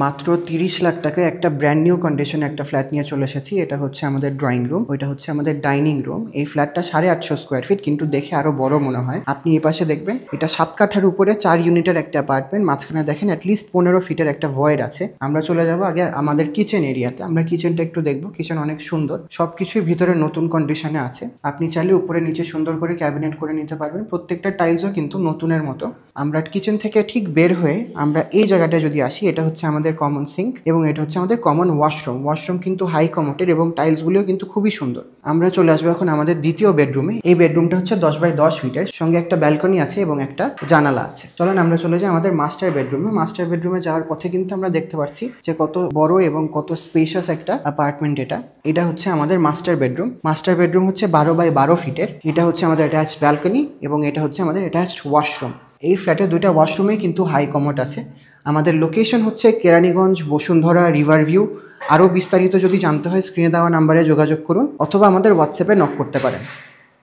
মাত্র 30 লাখ টাকায় একটা ব্র্যান্ড নিউ কন্ডিশনে একটা ফ্ল্যাট নিয়ে চলে এসেছি। এটা হচ্ছে আমাদের ড্রয়িং রুম, ওইটা হচ্ছে আমাদের ডাইনিং রুম। এই ফ্ল্যাটটা 850 স্কোয়ার ফিট, কিন্তু দেখে আরো বড় মনে হয়। আপনি এই পাশে দেখবেন, এটা 7 কাঠার উপরে 4 ইউনিটের একটা অ্যাপার্টমেন্ট। মাঝখানে দেখেন অ্যাটলিস্ট 15 ফিটের একটা ভয়েড আছে। আমরা চলে যাব আগে আমাদের কিচেন এরিয়াতে। আমরা কিচেনটা একটু দেখবো। কিচেন অনেক সুন্দর, সবকিছুই ভিতরে নতুন কন্ডিশনে আছে। আপনি চাইলে উপরে নিচে সুন্দর করে ক্যাবিনেট করে নিতে পারবেন। প্রত্যেকটা টাইলসও কিন্তু নতুনের মতো। আমরা কিচেন থেকে ঠিক বের হয়ে আমরা এই জায়গাটায় যদি আসি, এটা হচ্ছে আমাদের কমন সিঙ্ক এবং এটা হচ্ছে আমাদের কমন ওয়াশরুম। ওয়াশরুম কিন্তু হাই কমোটেড এবং টাইলসগুলিও কিন্তু খুবই সুন্দর। আমরা চলে আসবো এখন আমাদের দ্বিতীয় বেডরুমে। এই বেডরুমটা হচ্ছে 10x10 ফিটের, সঙ্গে একটা ব্যালকনি আছে এবং একটা জানালা আছে। চলেন আমরা চলে যাই আমাদের মাস্টার বেডরুমে। মাস্টার বেডরুমে যাওয়ার পথে কিন্তু আমরা দেখতে পাচ্ছি যে কত বড় এবং কত স্পেশাস একটা অ্যাপার্টমেন্ট এটা। এটা হচ্ছে আমাদের মাস্টার বেডরুম। মাস্টার বেডরুম হচ্ছে 12x12 ফিটের। এটা হচ্ছে আমাদের অ্যাটাচড ব্যালকনি এবং এটা হচ্ছে আমাদের অ্যাটাচড ওয়াশরুম। এই ফ্ল্যাটে দুইটা ওয়াশরুমেই কিন্তু হাই কমোড আছে। আমাদের লোকেশন হচ্ছে কেরানীগঞ্জ, বসুন্ধরা, রিভার ভিউ। আরও বিস্তারিত যদি জানতে হয় স্ক্রিনে দেওয়া নাম্বারে যোগাযোগ করুন অথবা আমাদের হোয়াটসঅ্যাপে নক করতে পারেন।